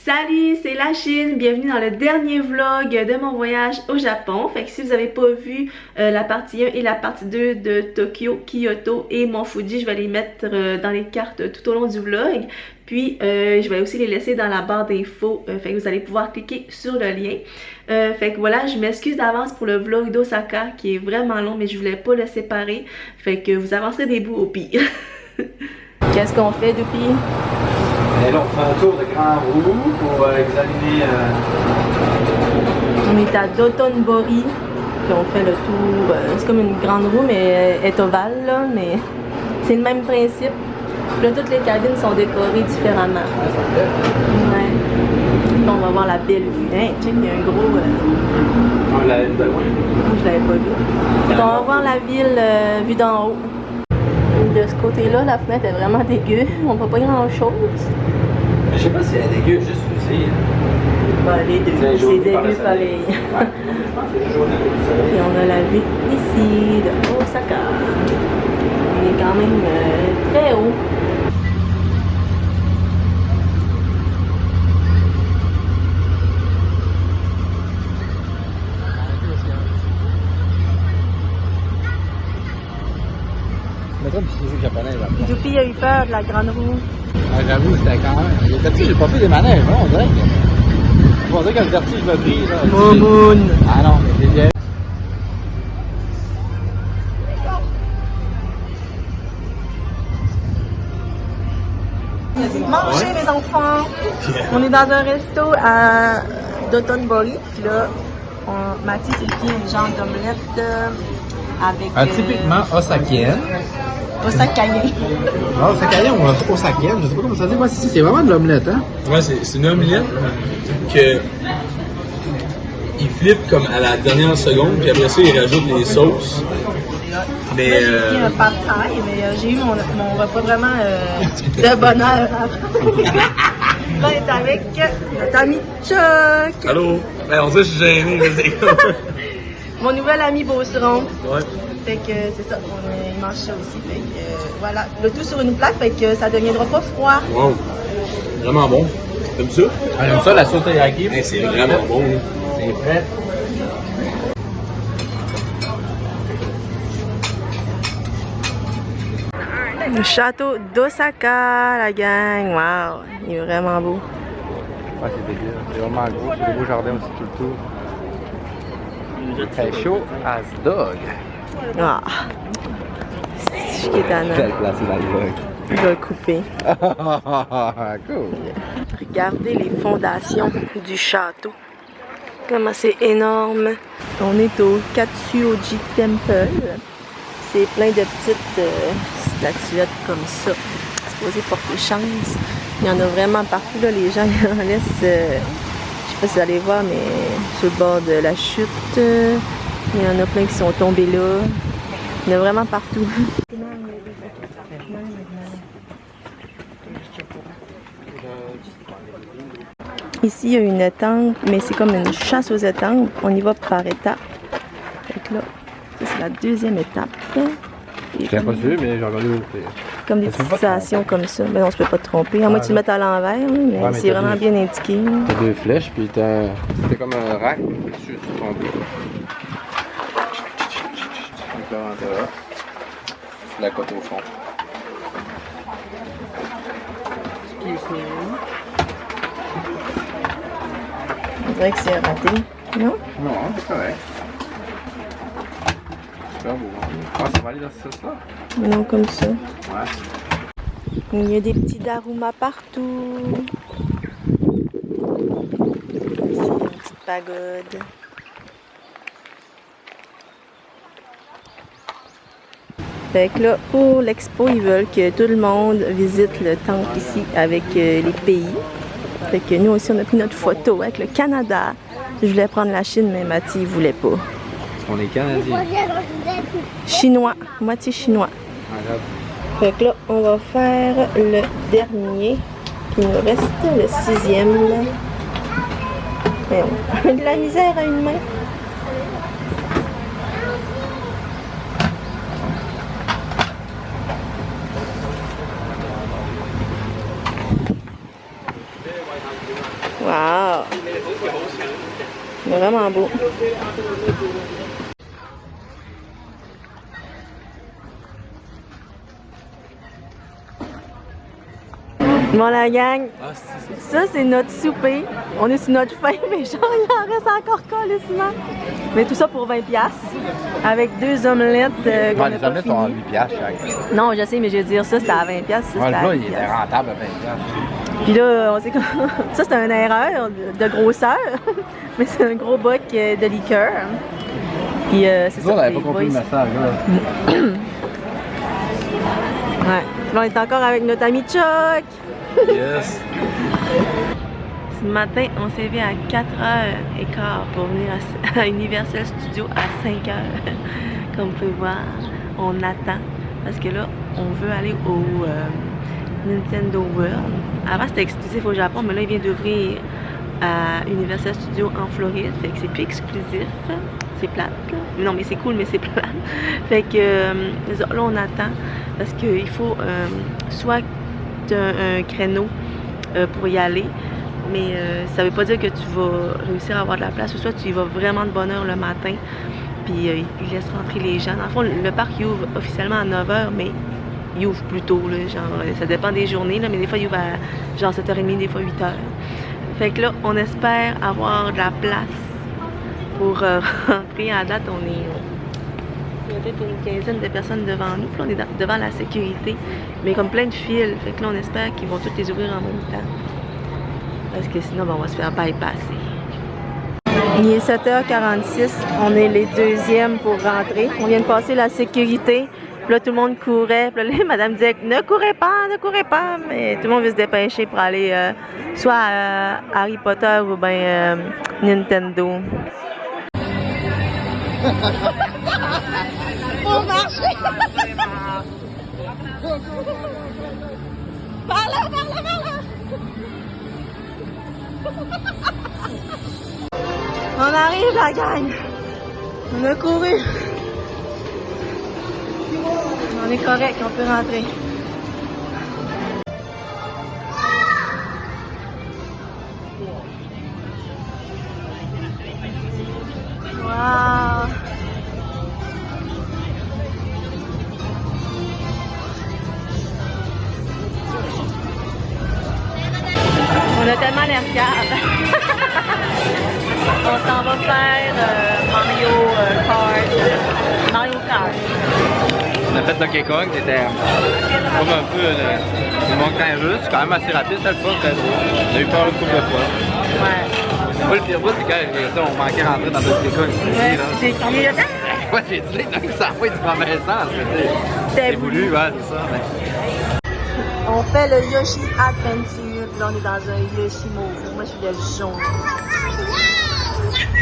Salut, c'est la Chine, bienvenue dans le dernier vlog de mon voyage au Japon. Fait que si vous n'avez pas vu la partie 1 et la partie 2 de Tokyo, Kyoto et Mont Fuji, je vais les mettre dans les cartes tout au long du vlog. Puis je vais aussi les laisser dans la barre d'infos, fait que vous allez pouvoir cliquer sur le lien. Fait que voilà, je m'excuse d'avance pour le vlog d'Osaka qui est vraiment long, mais je voulais pas le séparer. Fait que vous avancerez des bouts au pire. Qu'est-ce qu'on fait depuis? Et là, on fait un tour de Grand Roue pour examiner. On est à Dotonbori, puis on fait le tour. C'est comme une grande roue, mais elle est ovale, là, mais c'est le même principe. Là, toutes les cabines sont décorées différemment. Ouais. Là, on va voir la belle vue. Hein, check, il y a un gros. On l'a vu de loin. Je l'avais pas vu. Donc, on va voir la ville vue d'en haut. De ce côté-là, la fenêtre est vraiment dégueu. On voit pas grand-chose. Je sais pas si elle est dégueu, juste aussi. C'est dégueu pareil. Ouais. Et on a la vue ici de Osaka. On est quand même très haut. Mettons une petite musique japonaise là. Youpi a eu peur de la grande roue. Ah, j'avoue, c'était quand même. Le vertige, j'ai pas fait des manèges, hein, on dirait que le vertige m'a pris là. Momoun! Ah non, mais c'est bien. Mangez mes enfants! On est dans un resto à Dotonbori. Puis là, Mathis s'est fait une genre d'omelette avec. Typiquement osakienne. Osakaien. Ah, osakaien ou osakienne, je sais pas comment ça dit. Moi, c'est vraiment de l'omelette, hein? Ouais, c'est une omelette que il flippe comme à la dernière seconde, puis après ça, il rajoute les sauces. Mais Là, j'ai pris un pad thai, mais j'ai eu mon repas vraiment de bonheur. Là, on est avec notre ami Chuck. allô? Ben, on dirait que je suis gêné, je sais. Mon nouvel ami Beauceron. Ouais. Fait que c'est ça, il mange ça aussi. Fait que voilà, le tout sur une plaque, fait que ça deviendra pas froid. Wow. Vraiment bon. T'aimes ça? Ah, j'aime ça, la sauce teriyaki. Hey, c'est vraiment bon. C'est frais. Le château d'Osaka, la gang. Wow, il est vraiment beau. Ouais, c'est dégueu. C'est vraiment gros. C'est des beaux jardins aussi tout le tour. Très chaud as dog. Ah, c'est qui est tannant. Belle place dans le vlog. Je vais le couper. Cool. Regardez les fondations du château. Comment c'est énorme. On est au Katsuoji Temple. C'est plein de petites statuettes comme ça. C'est supposé porter chance. Il y en a vraiment partout. Là. Les gens ils en laissent, je sais pas si vous allez voir, mais sur le bord de la chute. Il y en a plein qui sont tombés là. Il y en a vraiment partout. Ici, il y a une étampe, mais c'est comme une chasse aux étampes. On y va par étapes. Donc là, c'est la deuxième étape. Je l'ai pas su, mais j'ai regardé où. Comme des petites stations comme ça. Mais non, on se peut pas te tromper. À moins que tu le mettes à l'envers, mais Ouais, mais c'est vraiment bien indiqué. T'as deux flèches, puis c'était comme un rack dessus, tu tombes. Donc là, c'est la côte au fond. Excuse me. On dirait que c'est raté. Non? Non, c'est correct. Super beau. Ah, ça va aller dans ce sens-là? Non, comme ça. Ouais. Il y a des petits darumas partout. Ici, une petite pagode. Fait que là, pour l'expo, ils veulent que tout le monde visite le temple ici avec les pays. Fait que nous aussi, on a pris notre photo avec le Canada. Je voulais prendre la Chine, mais Mathieu, il voulait pas. On est Canadiens. Chinois, moitié chinois. Fait que là, on va faire le dernier. Il nous reste le 6e. Mais de la misère à une main. Wow! Vraiment beau. Bon la gang, ça c'est notre souper. On est sur notre faim, mais genre il en reste encore calissement. Mais tout ça pour 20$. Avec 2 omelettes. Les omelettes sont à 8$ chaque. Non, je sais, mais je veux dire ça, c'était à 20$. Ça, c'était Là, il est rentable à 20$. Puis là, on sait que ça c'est une erreur de grosseur, mais c'est un gros boc de liqueur. Puis c'est ça. On n'avait pas compris le message là. Ouais. Là, on est encore avec notre ami Chuck. Yes! Ce matin, on s'est levé à 4h15 pour venir à Universal Studios à 5h. Comme vous pouvez voir, on attend parce que là, on veut aller au Nintendo World. Avant, c'était exclusif au Japon, mais là, il vient d'ouvrir à Universal Studios en Floride. Fait que c'est plus exclusif. C'est plate, là. Non, mais c'est cool, mais c'est plate. Fait que là, on attend parce qu'il faut soit un créneau pour y aller, mais ça veut pas dire que tu vas réussir à avoir de la place, ou soit tu y vas vraiment de bonne heure le matin, puis ils laissent rentrer les gens. Dans le fond, le parc il ouvre officiellement à 9h, mais il ouvre plus tôt, là, genre, ça dépend des journées, là, mais des fois il ouvre à genre 7h30, des fois 8h. Fait que là, on espère avoir de la place pour rentrer. À date, on est... Il y a peut-être une quinzaine de personnes devant nous. Puis là, on est devant la sécurité, mais comme plein de fils. Fait que là, on espère qu'ils vont tous les ouvrir en même temps. Parce que sinon, ben, on va se faire bypasser. Il est 7h46. On est les deuxièmes pour rentrer. On vient de passer la sécurité. Puis là, tout le monde courait. Puis là, madame disait ne courez pas, ne courez pas. Mais tout le monde veut se dépêcher pour aller soit à Harry Potter ou bien Nintendo. Pour marcher! Par là, par là, par là! On arrive, la gang! On a couru! On est correct, on peut rentrer. Wow! On a tellement l'air calme. On s'en va faire Mario Kart. On a fait Donkey Kong, c'était comme un peu le montagne russe, c'est quand même assez rapide, ça le fun, très drôle. On a eu peur une couple de fois. Ouais. Moi, le pire bout, c'est quand on manquait rentrer dans Donkey Kong. Ouais, j'ai crié là. Ouais, j'ai dit, donc ça va être du mauvais sens, c'est voulu, ouais, c'est ça. Mais... On fait le Yoshi Adventure, puis là on est dans un Yoshi mauve. Moi je suis le jaune.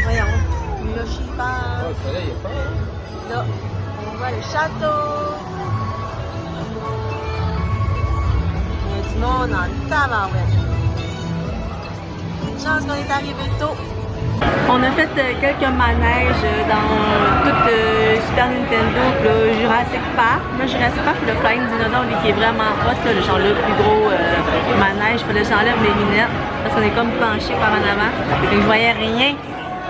Voyons, le Yoshi Park. Oh, le soleil est fort, hein? Là, on voit le château. Il y a du monde en tabarouette. Une chance qu'on est arrivé tôt. On a fait quelques manèges dans toute Super Nintendo, le Jurassic Park. Là, Jurassic Park, le Flying Dinosaur, lui, qui est vraiment hot, là, genre le plus gros manège. Il fallait que j'enlève mes lunettes parce qu'on est comme penché par en avant. Et je voyais rien.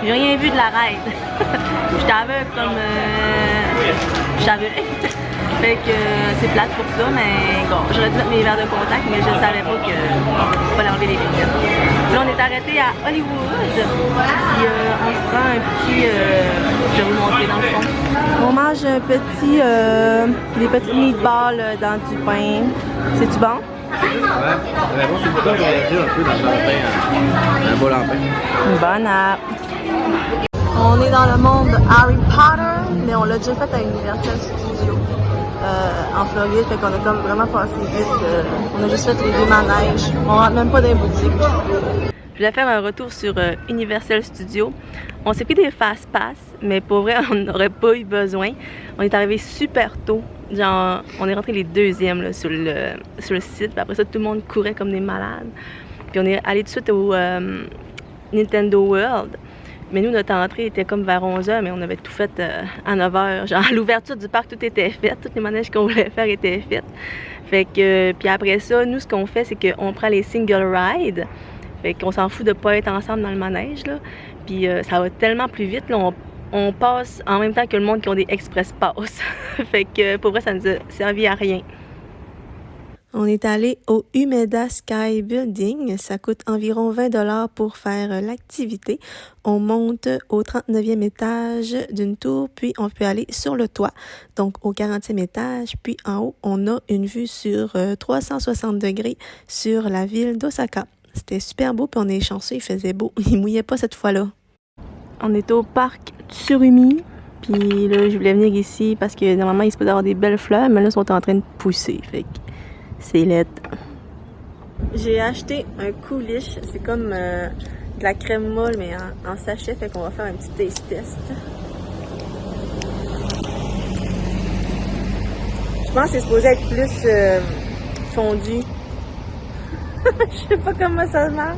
J'ai rien vu de la ride. J'étais aveugle comme... J'étais aveugle. Fait que c'est plate pour ça, mais bon, j'aurais dû mettre mes verres de contact, mais je ne savais pas qu'il fallait enlever les lunettes. Là, on est arrêté à Hollywood, puis on se prend un petit... je vais vous montrer dans le fond. On mange un petit... des petits meatballs dans du pain. C'est-tu bon? Ouais, mais bon, c'est du temps voyager un peu dans le pain, un bol en pain. Une bonne app. On est dans le monde de Harry Potter, mais on l'a déjà fait à Universal Studios en Floride, fait qu'on a comme vraiment passé vite. On a juste fait les 2 manèges. On rentre même pas dans les boutiques. Je voulais faire un retour sur Universal Studios. On s'est pris des fast-pass, mais pour vrai, on n'aurait pas eu besoin. On est arrivé super tôt. Genre, on est rentré les deuxièmes là, sur le site. Puis après ça, tout le monde courait comme des malades. Puis on est allé tout de suite au Nintendo World. Mais nous, notre entrée était comme vers 11h, mais on avait tout fait à 9h. Genre, à l'ouverture du parc, tout était fait. Toutes les manèges qu'on voulait faire étaient faites. Fait que, puis après ça, nous, ce qu'on fait, c'est qu'on prend les single rides. Fait qu'on s'en fout de pas être ensemble dans le manège, là. Puis ça va tellement plus vite, là, on passe en même temps que le monde qui ont des express pass. Fait que pour vrai, ça nous a servi à rien. On est allé au Umeda Sky Building. Ça coûte environ 20 $ pour faire l'activité. On monte au 39e étage d'une tour, puis on peut aller sur le toit, donc au 40e étage. Puis en haut, on a une vue sur 360 degrés sur la ville d'Osaka. C'était super beau, puis on est chanceux, il faisait beau. Il mouillait pas cette fois-là. On est au parc Tsurumi. Puis là, je voulais venir ici parce que normalement, il se peut avoir des belles fleurs, mais là, ils sont en train de pousser. Fait que c'est laid. J'ai acheté un couliche. C'est comme de la crème molle, mais en sachet. Fait qu'on va faire un petit taste test. Je pense que c'est supposé être plus fondu. Je sais pas comment ça marche.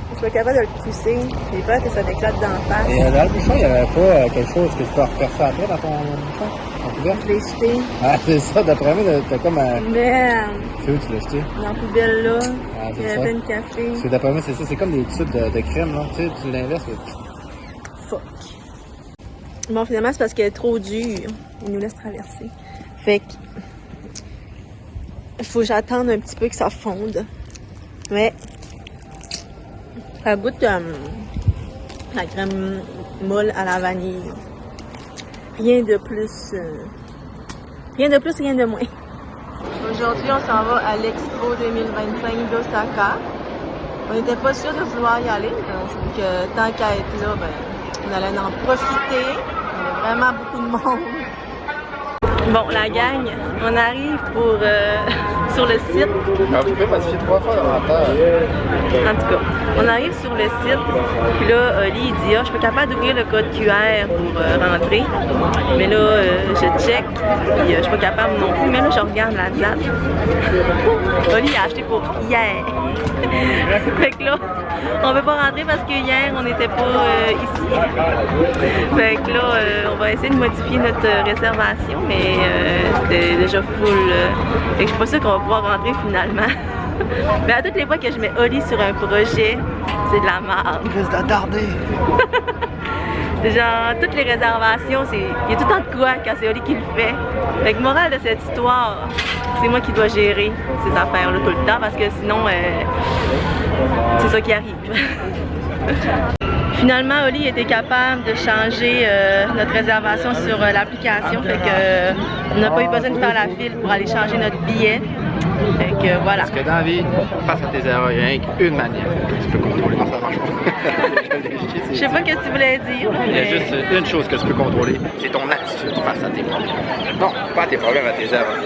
Je suis pas capable de le pousser. J'ai peur que ça m'éclate d'en face. Et dans le bouchon, il n'y avait pas quelque chose que tu peux refaire ça après dans ton bouchon? Je l'ai jeté. Ah, c'est ça, d'après moi, t'as comme un. Merde! C'est où tu l'as jeté? Dans la poubelle là. Ah, Il y avait plein de café. Parce que d'après moi, c'est ça, c'est comme des tubes de crème, là. Tu sais, tu l'inverses. Fuck. Bon, finalement, c'est parce qu'elle est trop dure. Il nous laisse traverser. Fait que. Il faut que j'attende un petit peu que ça fonde. Mais. Ça goûte la crème molle à la vanille. Rien de plus. Rien de plus, rien de moins. Aujourd'hui, on s'en va à l'Expo 2025 d'Osaka. On n'était pas sûr de vouloir y aller. Donc, tant qu'à être là, ben, on allait en profiter. Il y a vraiment beaucoup de monde. Bon, la gang, on arrive pour sur le site. Ah, vous pouvez modifier 3 fois l'inventaire. En tout cas, on arrive sur le site. Puis là, Oli, il dit, ah, je suis pas capable d'ouvrir le code QR pour rentrer. Mais là, je check. Puis je suis pas capable non plus. Mais là, je regarde la date. Oli a acheté pour hier. Fait que là, on veut pas rentrer parce que hier, on n'était pas ici. Fait que là, on va essayer de modifier notre réservation. Mais c'était déjà full. Fait que je suis pas sûre qu'on va pouvoir rentrer finalement. Mais à toutes les fois que je mets Oli sur un projet, c'est de la merde. Il risque d'attarder. Genre, toutes les réservations, il y a tout le temps de quoi quand c'est Oli qui le fait. Fait que morale de cette histoire, c'est moi qui dois gérer ces affaires-là tout le temps parce que sinon, c'est ça qui arrive. Finalement, Oli était capable de changer notre réservation sur l'application, fait que on n'a pas eu besoin de faire la file pour aller changer notre billet. Fait que voilà. Parce que dans la vie, face à tes erreurs, il y a rien qu'une manière. Tu peux contrôler comment ça marche pas. Je sais pas ce que tu voulais dire. Il y a juste une chose que tu peux contrôler, c'est ton attitude face à tes problèmes. Non, pas tes problèmes, à tes erreurs.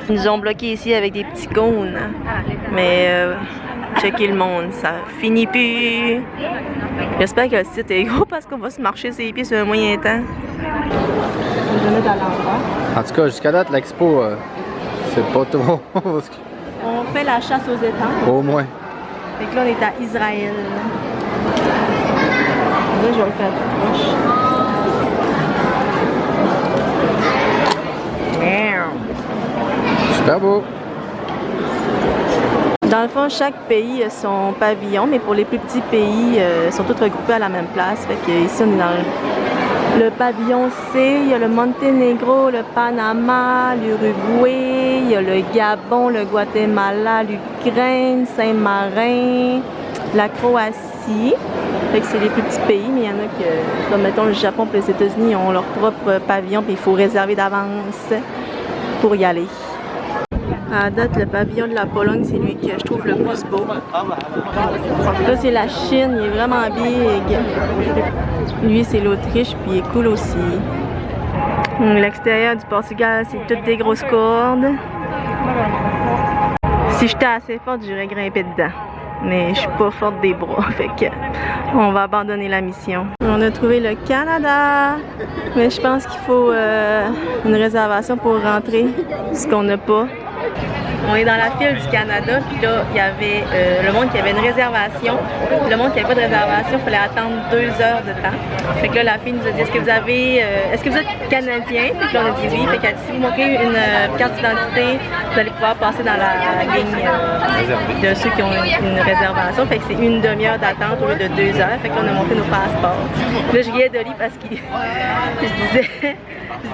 Ils nous ont bloqués ici avec des petits cônes. Mais checker le monde, ça finit plus. J'espère que le site est gros parce qu'on va se marcher ses pieds sur un moyen temps. En tout cas, jusqu'à date, l'expo, c'est pas trop. On fait la chasse aux étangs. Au moins. Fait que là, on est à Israël. Là, je vais le faire tout proche. Super beau. Dans le fond, chaque pays a son pavillon, mais pour les plus petits pays, ils sont tous regroupés à la même place. Fait que ici, on est dans le pavillon C, il y a le Monténégro, le Panama, l'Uruguay, il y a le Gabon, le Guatemala, l'Ukraine, Saint-Marin, la Croatie. Fait que c'est les plus petits pays, mais il y en a que, comme mettons le Japon et les États-Unis, ils ont leur propre pavillon, puis il faut réserver d'avance pour y aller. À date, le pavillon de la Pologne, c'est lui que je trouve le plus beau. Là, c'est la Chine, il est vraiment big. Lui, c'est l'Autriche, puis il est cool aussi. L'extérieur du Portugal, c'est toutes des grosses cordes. Si j'étais assez forte, j'aurais grimpé dedans. Mais je suis pas forte des bras, fait que on va abandonner la mission. On a trouvé le Canada, mais je pense qu'il faut une réservation pour rentrer, ce qu'on n'a pas. On est dans la file du Canada, puis là, il y avait le monde qui avait une réservation. Le monde qui n'avait pas de réservation, il fallait attendre 2 heures de temps. Fait que là, la fille nous a dit, est-ce que vous êtes Canadien? Puis là, on a dit oui. Fait qu'elle a dit, si vous montrez une carte d'identité vous allez pouvoir passer dans la ligne de ceux qui ont une réservation. Fait que c'est une demi-heure d'attente au lieu de 2 heures. Fait qu'on a montré nos passeports. Là, je riais d'Oli parce qu'il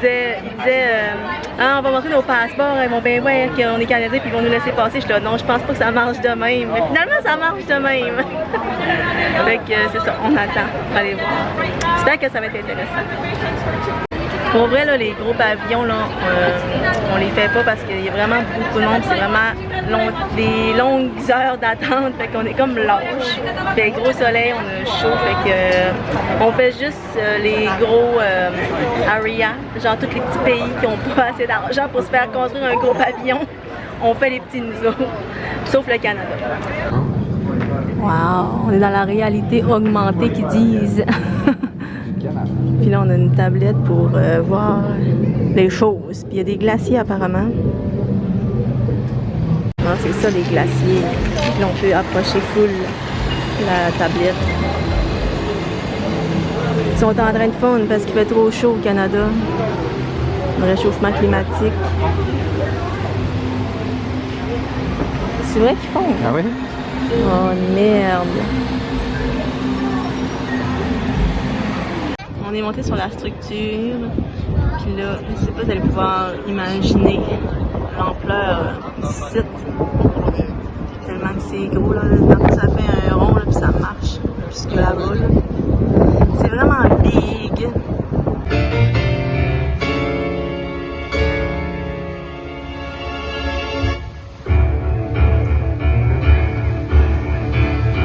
il disait ah, on va montrer nos passeports, ils vont bien voir qu'on est Canadiens puis ils vont nous laisser passer. Je suis là, non, je pense pas que ça marche de même. Mais finalement, ça marche de même. Fait que c'est ça, on attend. Allez voir. J'espère que ça va être intéressant. Pour vrai, là, les gros pavillons, là, on les fait pas parce qu'il y a vraiment beaucoup de monde. C'est vraiment des longues heures d'attente. Fait qu'on est comme lâche. Fait gros soleil, on a chaud. Fait que on fait juste les gros areas, genre tous les petits pays qui ont pas assez d'argent pour se faire construire un gros pavillon. On fait les petits nous autres, sauf le Canada. Wow, on est dans la réalité augmentée qu'ils disent. Puis là, on a une tablette pour voir les choses. Puis il y a des glaciers apparemment. Non, c'est ça, les glaciers. Puis là, on peut approcher full la tablette. Ils sont en train de fondre parce qu'il fait trop chaud au Canada. Un réchauffement climatique. C'est vrai qu'ils fondent. Ah oui? Oh merde. On est monté sur la structure, puis là, je sais pas si vous allez pouvoir imaginer l'ampleur du site. Tellement que c'est gros, là. Ça fait un rond, là, puis ça marche jusque là-bas. Là. C'est vraiment big.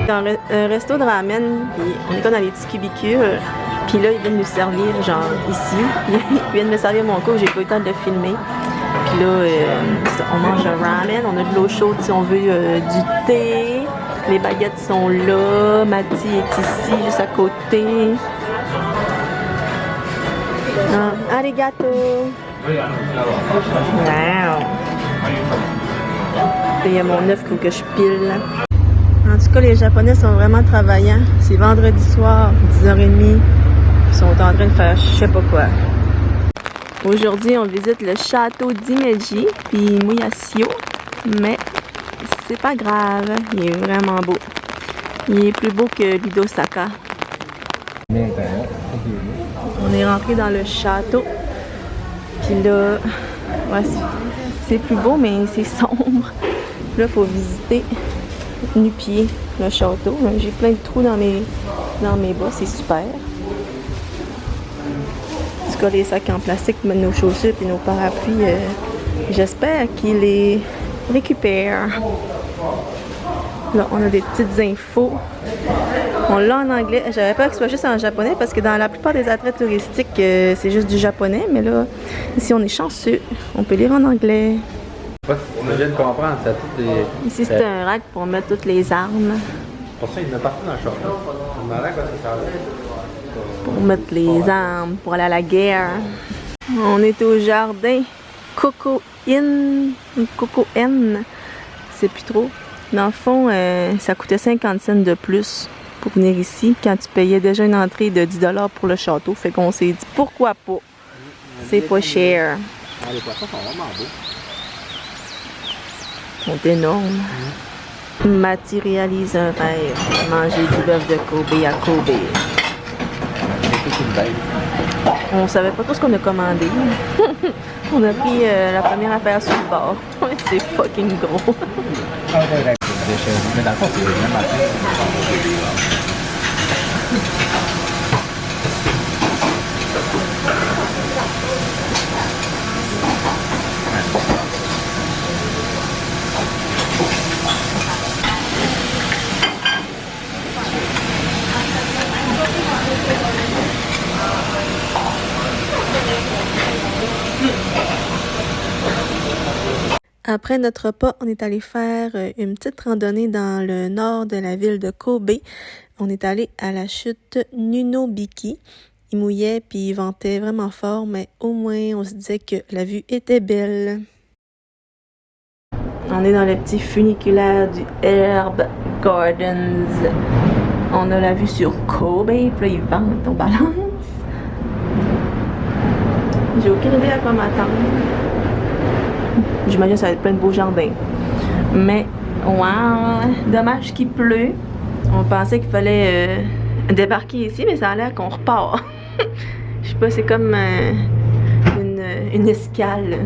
Dans un resto de ramen, puis on est comme dans les petits cubicules. Puis là, ils viennent nous servir, genre ici. Ils viennent me servir mon cours, j'ai pas eu le temps de le filmer. Puis là, on mange un ramen, on a de l'eau chaude si on veut du thé. Les baguettes sont là. Mati est ici, juste à côté. Arigato! Wow! Il y a mon œuf que je pile. En tout cas, les Japonais sont vraiment travaillants. C'est vendredi soir, 10h30. Ils sont en train de faire je sais pas quoi. Aujourd'hui, on visite le château d'Imeji puis Muyashio, mais c'est pas grave, il est vraiment beau. Il est plus beau que l'Hidosaka. On est rentré dans le château, puis là, ouais, c'est plus beau, mais c'est sombre. Là, il faut visiter nu-pied le château. J'ai plein de trous dans mes bas, c'est super. En tout cas, les sacs en plastique pour mettre nos chaussures et nos parapluies, j'espère qu'ils les récupèrent. Là, on a des petites infos. On l'a en anglais. J'avais peur que ce soit juste en japonais parce que dans la plupart des attraits touristiques, c'est juste du japonais. Mais là, ici, on est chanceux. On peut lire en anglais. On vient de comprendre, ça toutes les... Ici, c'est un rack pour mettre toutes les armes. Pour ça, il y en a partout dans le château. On me demandait à quoi ça servait. Pour mettre les armes, pour aller à la guerre. On est au jardin Kokoin. C'est plus trop. Dans le fond, ça coûtait 50 cents de plus pour venir ici quand tu payais déjà une entrée de 10 $ pour le château. Fait qu'on s'est dit pourquoi pas. C'est pas cher. Les poissons sont vraiment beaux. Ils sont énormes. Matérialise un rêve. Manger du bœuf de Kobe à Kobe. On savait pas trop ce qu'on a commandé. On a pris la première affaire sur le bord. C'est fucking gros. Mais dans le fond, c'est vraiment Après notre repas, on est allé faire une petite randonnée dans le nord de la ville de Kobe. On est allé à la chute Nunobiki. Il mouillait puis il ventait vraiment fort, mais au moins on se disait que la vue était belle. On est dans le petit funiculaire du Herb Gardens. On a la vue sur Kobe, puis là ils ventent, on balance. J'ai aucune idée à quoi m'attendre. J'imagine que ça va être plein de beaux jardins. Mais, wow! Dommage qu'il pleut. On pensait qu'il fallait débarquer ici, mais ça a l'air qu'on repart. Je sais pas, c'est comme une escale.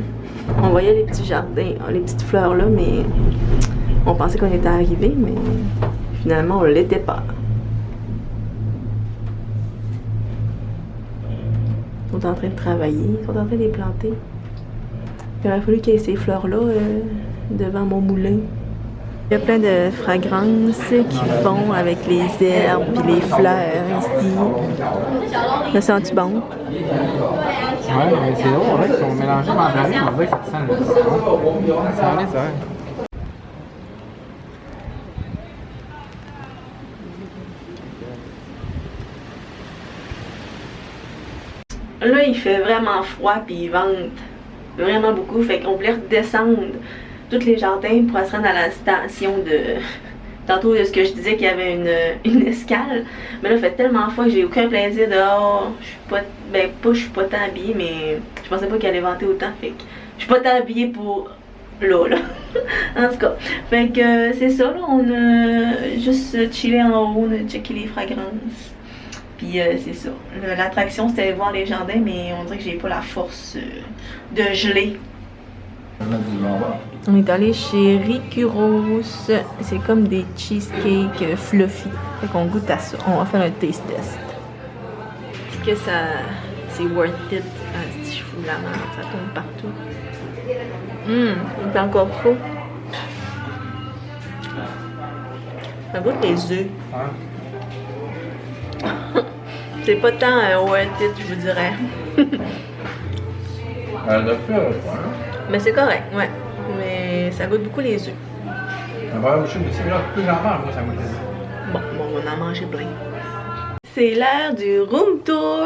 On voyait les petits jardins, les petites fleurs là, mais on pensait qu'on était arrivé, mais finalement on l'était pas. Ils sont en train de travailler, ils sont en train de les planter. Il aurait fallu qu'il y ait ces fleurs là devant mon moulin. Il y a plein de fragrances qui font avec les herbes et les fleurs ici. Le sens-tu bon? Ouais, mais c'est drôle, en fait, ils sont mélangés mandarines, on dirait que ça sent le citron. Ça en est, ça, ouais. Là, il fait vraiment froid puis il vente vraiment beaucoup. Fait qu'on voulait redescendre tous les jardins pour se rendre à la station de... Tantôt, de ce que je disais qu'il y avait une escale. Mais là, il fait tellement froid que j'ai aucun plaisir dehors. Je suis pas... Ben, pas, je suis pas tant habillée, mais je pensais pas qu'il allait venter autant. Fait que je suis pas tant habillée pour... là. En tout cas. Fait que c'est ça, là. On a juste chillé en haut, on a checké les fragrances. Puis c'est ça. L'attraction, c'était de voir les jardins, mais on dirait que j'ai pas la force de geler. On est allé chez Ricuros. C'est comme des cheesecakes fluffy. Fait qu'on goûte à ça. On va faire un taste test. Est-ce que ça... c'est worth it? Ah, si je fous la main, ça tombe partout. C'est encore trop. Ça goûte les œufs. C'est pas tant worth it, je vous dirais. Mais c'est correct, ouais. Mais ça goûte beaucoup les œufs. Bon, on en a mangé plein. C'est l'heure du room tour.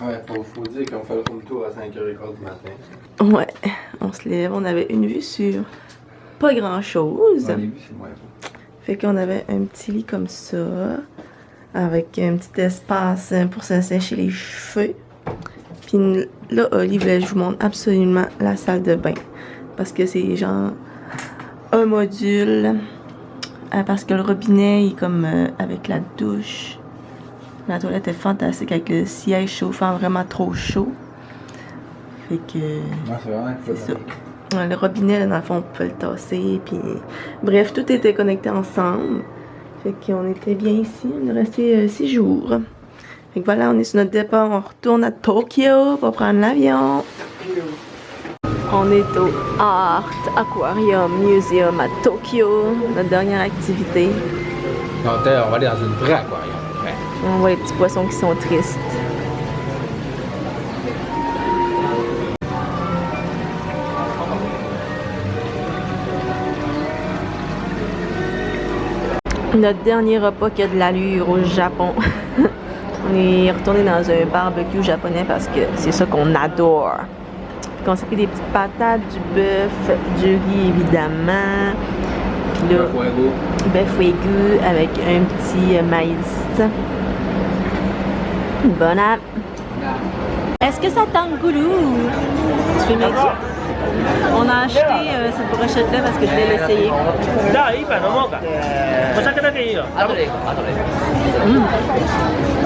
Ouais, faut dire qu'on fait le room tour à 5h15 du matin. Ouais, on se lève, on avait une vue sur pas grand chose. Ouais, les vues, c'est moins beau. Fait qu'on avait un petit lit comme ça, avec un petit espace pour se sécher les cheveux. Puis là, Olive, je vous montre absolument la salle de bain. Parce que c'est genre un module. Parce que le robinet est comme avec la douche. La toilette est fantastique avec le siège chauffant vraiment trop chaud. Fait que... Ouais, c'est vraiment c'est ça. Ouais, le robinet, là, dans le fond, on peut le tasser. Puis... Bref, tout était connecté ensemble. Fait qu'on était bien ici. On est resté 6 jours. Fait que voilà, on est sur notre départ. On retourne à Tokyo pour prendre l'avion. On est au Art Aquarium Museum à Tokyo. Notre dernière activité. Non, on va aller dans une vraie aquarium. Ouais. On voit les petits poissons qui sont tristes. Notre dernier repas qui a de l'allure au Japon. On est retourné dans un barbecue japonais parce que c'est ça qu'on adore. On s'est pris des petites patates, du bœuf, du riz évidemment. Puis là, bœuf fuego avec un petit maïs. Bon app. Est-ce que ça tente goulou? Tu fais mieux ça? On a acheté cette brochette-là parce que je voulais l'essayer.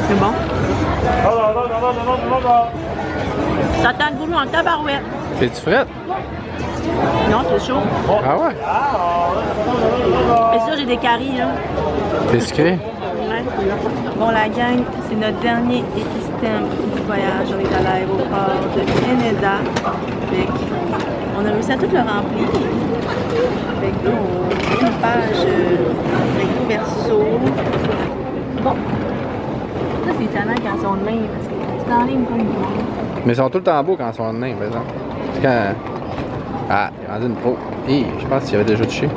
C'est bon. Ça tente goulou en tabarouette. C'est-tu frette? Non, c'est chaud. Ah ouais? Mais ça, j'ai des caries, là. C'est sucré? Ouais. Bon, la gang, c'est notre dernier épistem du voyage. On est à l'aéroport de Haneda. On a réussi à tout le remplir. Fait que là, on fait une page recto verso. Bon. Ça, c'est étonnant quand ils sont de même, parce que c'est en ligne comme du monde. Mais ils sont tout le temps beaux quand ils sont en main, par exemple. C'est quand... Ah, il est rendu une pro. Hi, je pense qu'il y avait déjà touché.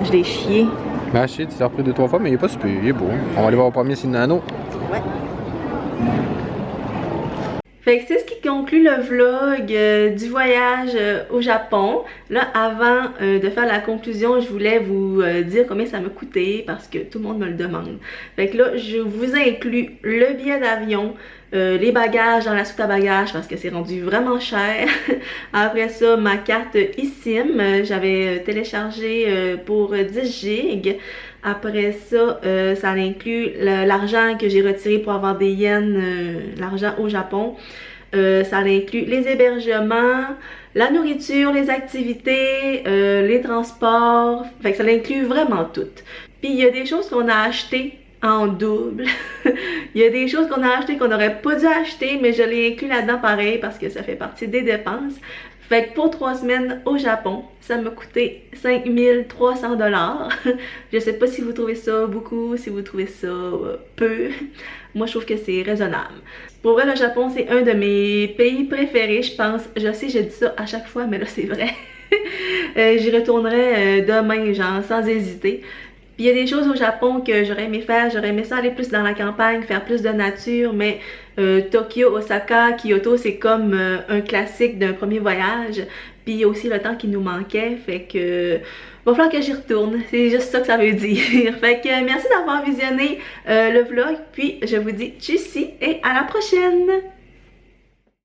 Je l'ai chié. Ben, chier, tu l'as repris 2-3 fois, mais il est pas super, il est beau. On va aller voir au premier Sinano. Ouais. Fait que c'est ce qui conclut le vlog du voyage au Japon. Là, avant de faire la conclusion, je voulais vous dire combien ça m'a coûté parce que tout le monde me le demande. Fait que là, je vous inclus le billet d'avion, les bagages dans la soute à bagages parce que c'est rendu vraiment cher. Après ça, ma carte eSIM, j'avais téléchargé pour 10 gigs. Après ça, ça inclut l'argent que j'ai retiré pour avoir des yens, l'argent au Japon. Ça inclut les hébergements, la nourriture, les activités, les transports. Fait que ça inclut vraiment tout. Puis il y a des choses qu'on a achetées en double. Il y a des choses qu'on a achetées qu'on n'aurait pas dû acheter, mais je l'ai inclus là-dedans pareil parce que ça fait partie des dépenses. Fait que pour 3 semaines au Japon, ça m'a coûté 5300 $. Je sais pas si vous trouvez ça beaucoup, si vous trouvez ça peu. Moi, je trouve que c'est raisonnable. Pour vrai, le Japon, c'est un de mes pays préférés, je pense. Je sais, je dis ça à chaque fois, mais là, c'est vrai. J'y retournerai demain, genre, sans hésiter. Puis il y a des choses au Japon que j'aurais aimé faire, j'aurais aimé ça aller plus dans la campagne, faire plus de nature, mais Tokyo, Osaka, Kyoto, c'est comme un classique d'un premier voyage. Puis il y a aussi le temps qui nous manquait, fait que va falloir que j'y retourne, c'est juste ça que ça veut dire. Fait que merci d'avoir visionné le vlog, puis je vous dis tchuss et à la prochaine!